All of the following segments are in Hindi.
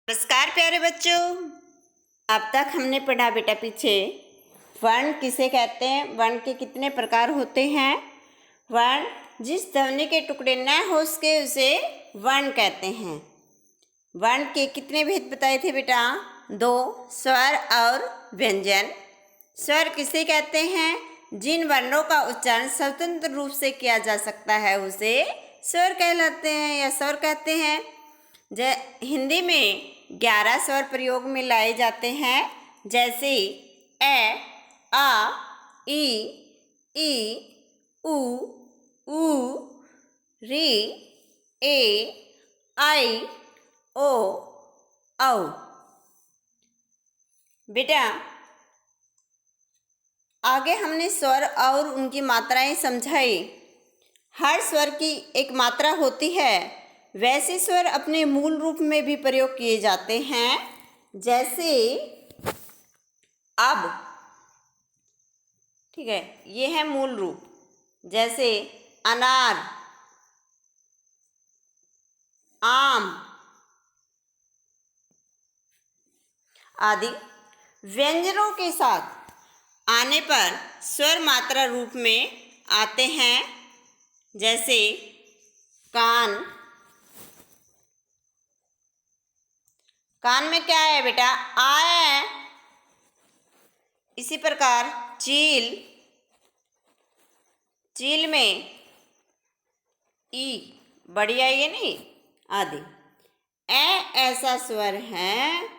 नमस्कार प्यारे बच्चों। अब तक हमने पढ़ा बेटा पीछे वर्ण किसे कहते हैं, वर्ण के कितने प्रकार होते हैं। वर्ण जिस ध्वनि के टुकड़े न हो सके उसे वर्ण कहते हैं। वर्ण के कितने भेद बताए थे बेटा? 2, स्वर और व्यंजन। स्वर किसे कहते हैं? जिन वर्णों का उच्चारण स्वतंत्र रूप से किया जा सकता है उसे स्वर कहलाते हैं या स्वर कहते हैं। हिंदी में 11 स्वर प्रयोग में लाए जाते हैं, जैसे ए, आ, ई, उ, री, ए, आई, ओ, औ। बेटा आगे हमने स्वर और उनकी मात्राएं समझाई। हर स्वर की एक मात्रा होती है। वैसे स्वर अपने मूल रूप में भी प्रयोग किए जाते हैं, जैसे अब, ठीक है, ये है मूल रूप, जैसे अनार, आम आदि। व्यंजनों के साथ आने पर स्वर मात्रा रूप में आते हैं, जैसे कान। कान में क्या है बेटा? आ है। इसी प्रकार चील, चील में ई बड़ी आई है नहीं, आदि। ऐसा स्वर है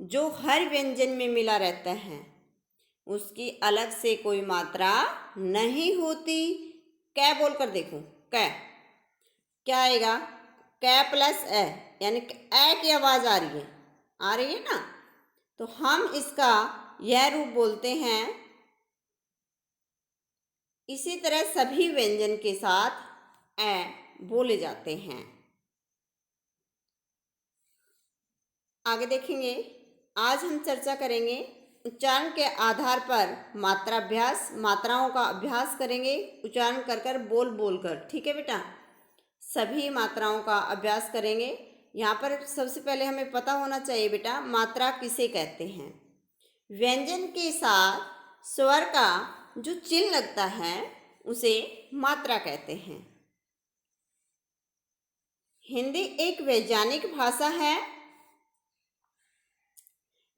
जो हर व्यंजन में मिला रहता है, उसकी अलग से कोई मात्रा नहीं होती। कै बोलकर देखो, कै क्या आएगा? कै प्लस ए, यानी ए की आवाज़ आ रही है ना, तो हम इसका यह रूप बोलते हैं। इसी तरह सभी व्यंजन के साथ ए बोले जाते हैं। आगे देखेंगे। आज हम चर्चा करेंगे उच्चारण के आधार पर मात्राभ्यास, मात्राओं का अभ्यास करेंगे उच्चारण कर कर, बोल बोल कर। ठीक है बेटा, सभी मात्राओं का अभ्यास करेंगे। यहाँ पर सबसे पहले हमें पता होना चाहिए बेटा मात्रा किसे कहते हैं। व्यंजन के साथ स्वर का जो चिन्ह लगता है उसे मात्रा कहते हैं। हिंदी एक वैज्ञानिक भाषा है।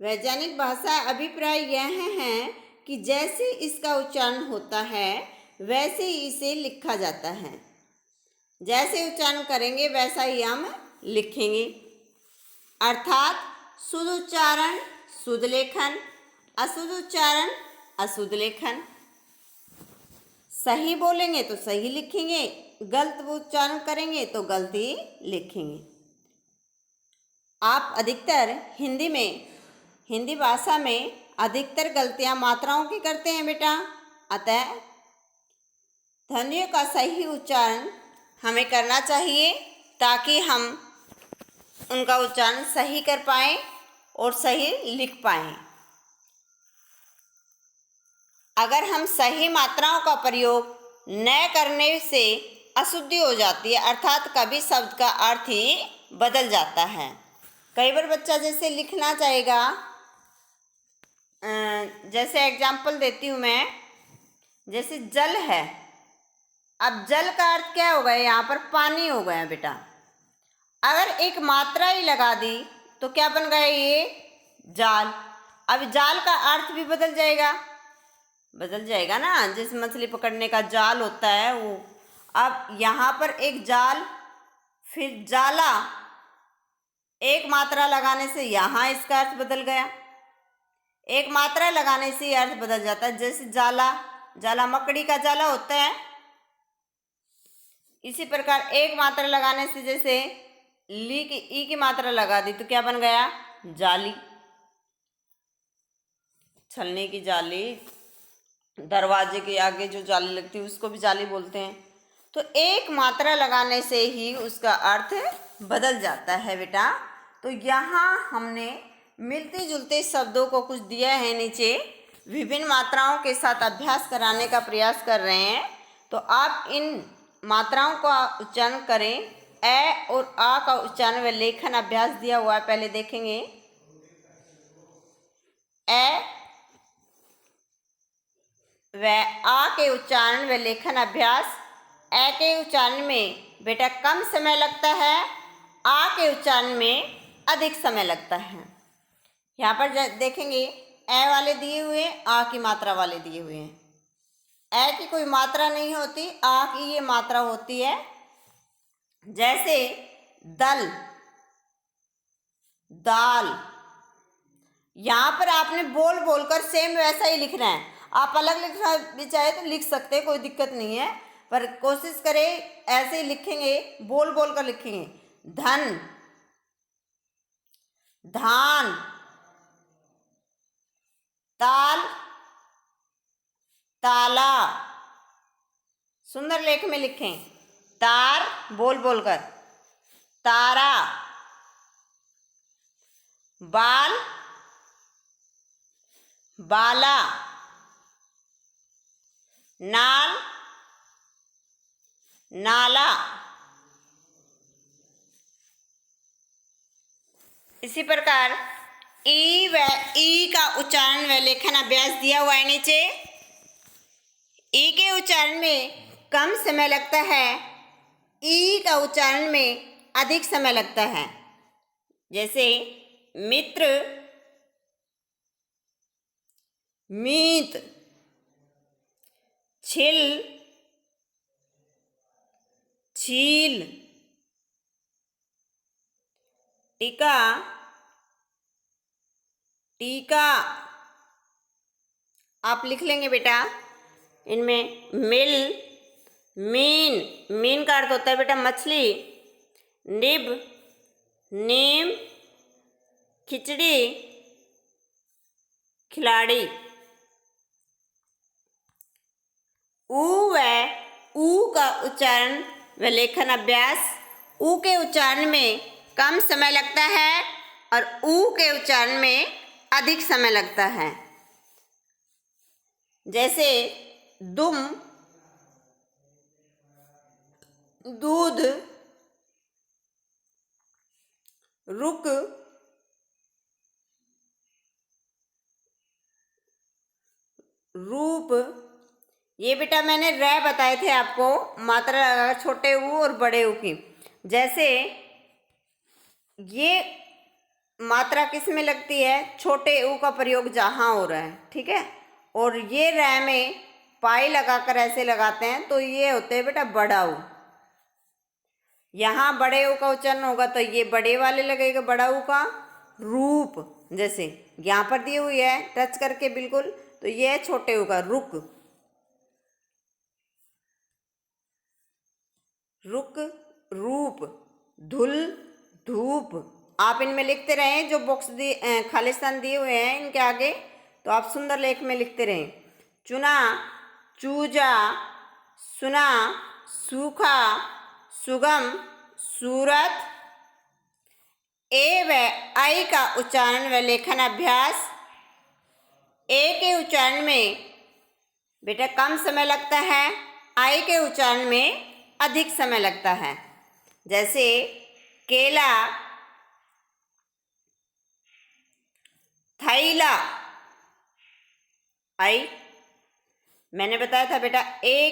वैज्ञानिक भाषा अभिप्राय यह है कि जैसे इसका उच्चारण होता है वैसे ही इसे लिखा जाता है। जैसे उच्चारण करेंगे वैसा ही हम लिखेंगे। अर्थात शुद्ध उच्चारण शुद्ध लेखन, अशुद्ध उच्चारण अशुद्ध लेखन। सही बोलेंगे तो सही लिखेंगे, गलत उच्चारण करेंगे तो गलत ही लिखेंगे। आप अधिकतर हिंदी भाषा में अधिकतर गलतियां मात्राओं की करते हैं बेटा। अतः ध्वनियों का सही उच्चारण हमें करना चाहिए ताकि हम उनका उच्चारण सही कर पाएँ और सही लिख पाएँ। अगर हम सही मात्राओं का प्रयोग न करने से अशुद्धि हो जाती है, अर्थात कभी शब्द का अर्थ ही बदल जाता है। कई बार बच्चा जैसे लिखना चाहेगा, जैसे एग्जाम्पल देती हूँ मैं, जैसे जल है। अब जल का अर्थ क्या हो गया? यहाँ पर पानी हो गया बेटा। अगर एक मात्रा ही लगा दी तो क्या बन गया? ये जाल। अब जाल का अर्थ भी बदल जाएगा ना। जैसे मछली पकड़ने का जाल होता है वो। अब यहाँ पर एक जाल, फिर जाला, एक मात्रा लगाने से यहाँ इसका अर्थ बदल गया। एक मात्रा लगाने से अर्थ बदल जाता है। जैसे जाला मकड़ी का जाला होता है, इसी प्रकार एक मात्रा लगाने से, जैसे ई की मात्रा लगा दी तो क्या बन गया? जाली। छलने की जाली, दरवाजे के आगे जो जाली लगती है उसको भी जाली बोलते हैं। तो एक मात्रा लगाने से ही उसका अर्थ बदल जाता है बेटा। तो यहाँ हमने मिलते जुलते शब्दों को कुछ दिया है नीचे, विभिन्न मात्राओं के साथ अभ्यास कराने का प्रयास कर रहे हैं। तो आप इन मात्राओं का उच्चारण करें। ए और आ का उच्चारण व लेखन अभ्यास दिया हुआ है, पहले देखेंगे। ए व आ के उच्चारण व लेखन अभ्यास। ए के उच्चारण में बेटा कम समय लगता है, आ के उच्चारण में अधिक समय लगता है। यहाँ पर देखेंगे ए वाले दिए हुए, आ की मात्रा वाले दिए हुए हैं। ए की कोई मात्रा नहीं होती, आ की ये मात्रा होती है। जैसे दल, दाल, यहाँ पर आपने बोल बोलकर सेम वैसा ही लिखना है। आप अलग लिखना भी चाहे तो लिख सकते हैं, कोई दिक्कत नहीं है, पर कोशिश करें ऐसे ही लिखेंगे, बोल बोल कर लिखेंगे। धन, धान, ताल, ताला। सुंदर लेख में लिखें। तार बोल बोलकर, तारा, बाल, बाला, नाल, नाला। इसी प्रकार ई व ई का उच्चारण व लेखन अभ्यास दिया हुआ है नीचे। ई के उच्चारण में कम समय लगता है, ई का उच्चारण में अधिक समय लगता है। जैसे मित्र, मीत, छिल, छील, टीका, टीका। आप लिख लेंगे बेटा। इनमें मिल, मीन, मीन का अर्थ होता है बेटा मछली। निब, नीम, खिचड़ी, खिलाड़ी। ऊ व ऊ का उच्चारण व लेखन अभ्यास। ऊ के उच्चारण में कम समय लगता है और ऊ के उच्चारण में अधिक समय लगता है। जैसे दुम, दूध, रुक, रूप। ये बेटा मैंने रै बताए थे आपको, मात्रा लगाकर छोटे ऊ और बड़े ऊ की। जैसे ये मात्रा किस में लगती है, छोटे ऊ का प्रयोग जहाँ हो रहा है, ठीक है। और ये रै में पाई लगाकर ऐसे लगाते हैं, तो ये होते हैं बेटा बड़ा ऊ। यहाँ बड़े ऊ का उच्चारण होगा तो ये बड़े वाले लगेगा, बड़ा ऊ का। रूप, जैसे यहाँ पर दी हुई है टच करके बिल्कुल, तो ये है छोटे ऊ का रुक। रुक, रूप, धुल, धूप। आप इनमें लिखते रहें, जो बॉक्स दिए खालिस्तान दिए हुए हैं इनके आगे, तो आप सुंदर लेख में लिखते रहें। चुना, चूजा, सुना, सूखा, सुगम, सूरत। ए व आई का उच्चारण व लेखन अभ्यास। ए के उच्चारण में बेटा कम समय लगता है, आई के उच्चारण में अधिक समय लगता है। जैसे केला, थैला। आई मैंने बताया था बेटा, ए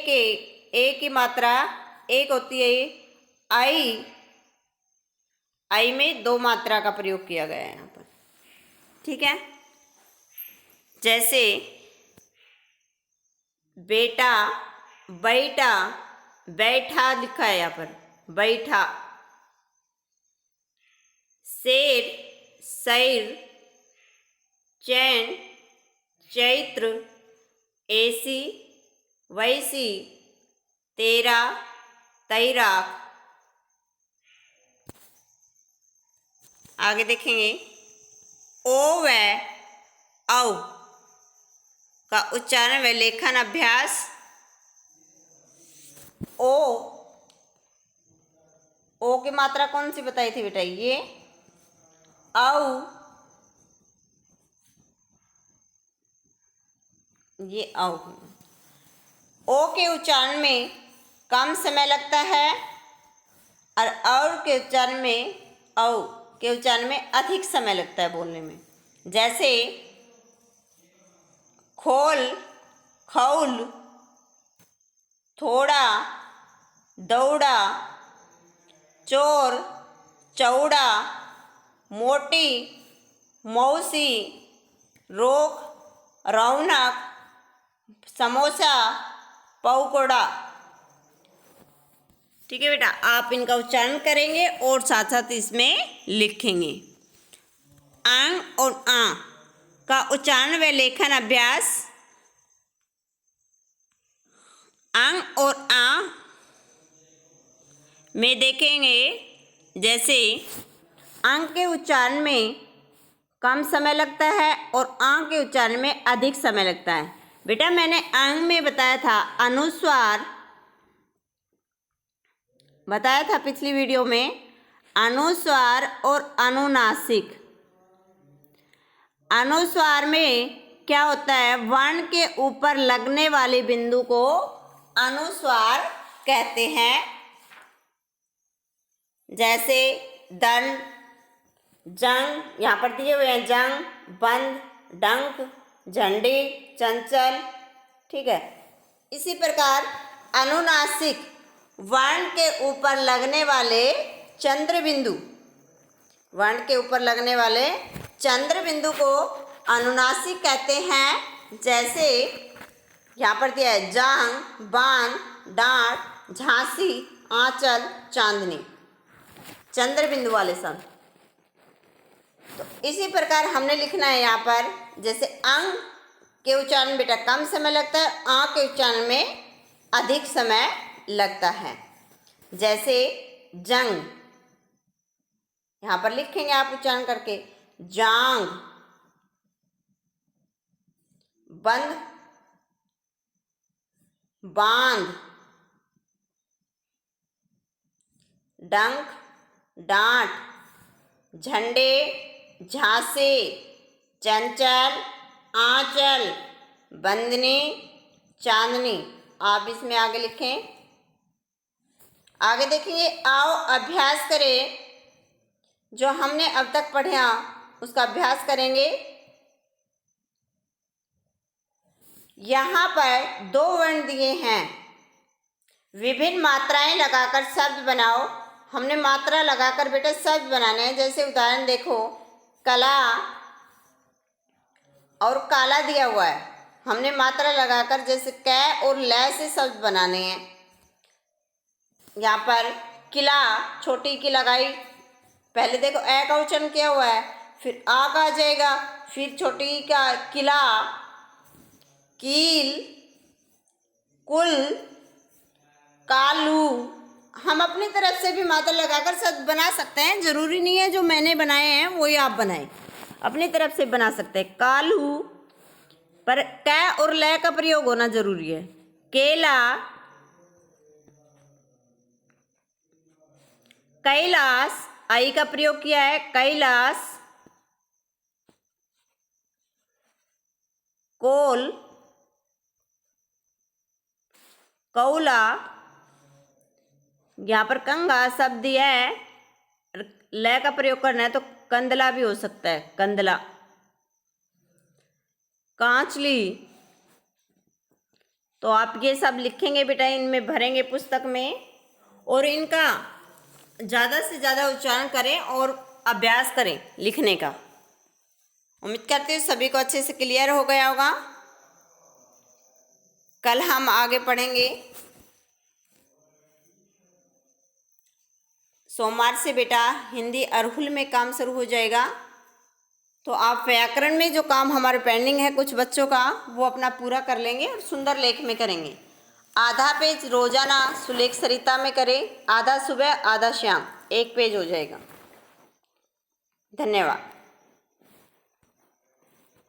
की मात्रा एक होती है। आई में दो मात्रा का प्रयोग किया गया है यहाँ पर, ठीक है। जैसे बेटा, बैठा, बैठा लिखा है यहाँ पर, बैठा। शेर, शैर, चैन, चैत्र, ऐसी, वैसी, तेरा, तैराक। आगे देखेंगे ओ व औ का उच्चारण व लेखन अभ्यास। ओ की मात्रा कौन सी बताई थी बेटा, ये। औ, ये औ। ओ के उच्चारण में कम समय लगता है, और के उच्चारण में अधिक समय लगता है बोलने में। जैसे खोल, खौल, थोड़ा, दौड़ा, चोर, चौड़ा, मोटी, मौसी, रोक, रौनक, समोसा, पकौड़ा। ठीक है बेटा, आप इनका उच्चारण करेंगे और साथ साथ इसमें लिखेंगे। आंग और आ का उच्चारण व लेखन अभ्यास। आंग और आ में देखेंगे, जैसे आंग के उच्चारण में कम समय लगता है और आ के उच्चारण में अधिक समय लगता है। बेटा मैंने आंग में बताया था अनुस्वार, बताया था पिछली वीडियो में, अनुस्वार और अनुनासिक। अनुस्वार में क्या होता है, वर्ण के ऊपर लगने वाले बिंदु को अनुस्वार कहते हैं। जैसे दंड, जंग, यहाँ पर दिए हुए हैं जंग, बंद, डंक, झंडी, चंचल। ठीक है, इसी प्रकार अनुनासिक वर्ण के ऊपर लगने वाले चंद्र बिंदु, वर्ण के ऊपर लगने वाले चंद्र बिंदु को अनुनासिक कहते हैं। जैसे यहाँ पर दिया है जांग, बाण, डांट, झांसी, आंचल, चांदनी, चंद्र बिंदु वाले शब्द। तो इसी प्रकार हमने लिखना है यहाँ पर, जैसे अंग के उच्चारण बेटा कम समय लगता है, आ के उच्चारण में अधिक समय लगता है। जैसे जंग, यहाँ पर लिखेंगे आप उच्चारण करके, जांग, बंद, बांध, डंक, डांट, झंडे, झांसे, चंचल, आंचल, बंदनी, चांदनी। आप इसमें आगे लिखें। आगे देखेंगे, आओ अभ्यास करें। जो हमने अब तक पढ़ा उसका अभ्यास करेंगे। यहाँ पर दो वर्ण दिए हैं, विभिन्न मात्राएं लगाकर शब्द बनाओ। हमने मात्रा लगाकर बेटा शब्द बनाने हैं। जैसे उदाहरण देखो, कला और काला दिया हुआ है, हमने मात्रा लगाकर जैसे कै और लै से शब्द बनाने हैं। यहाँ पर किला, छोटी की लगाई, पहले देखो ए का उच्चारण किया हुआ है, फिर आ का आ जाएगा, फिर छोटी का किला, कील, कुल, कालू। हम अपनी तरफ से भी मात्रा लगाकर शब्द बना सकते हैं, जरूरी नहीं है जो मैंने बनाए हैं वही आप बनाएं, अपनी तरफ से बना सकते हैं। कालू पर कै और लै का प्रयोग होना जरूरी है। केला, कैलाश, आई का प्रयोग किया है, कैलाश, कोल, कौला, यहाँ पर कंगा शब्द दिया है, लै का प्रयोग करना है तो कंदला भी हो सकता है, कंदला। कांचली, तो आप ये सब लिखेंगे बेटा, इनमें भरेंगे पुस्तक में, और इनका ज़्यादा से ज़्यादा उच्चारण करें और अभ्यास करें लिखने का। उम्मीद करते हैं सभी को अच्छे से क्लियर हो गया होगा। कल हम आगे पढ़ेंगे। सोमवार से बेटा हिंदी अरहुल में काम शुरू हो जाएगा, तो आप व्याकरण में जो काम हमारे पेंडिंग है कुछ बच्चों का, वो अपना पूरा कर लेंगे और सुंदर लेख में करेंगे। आधा पेज रोजाना सुलेख सरिता में करें, आधा सुबह आधा शाम, एक पेज हो जाएगा। धन्यवाद।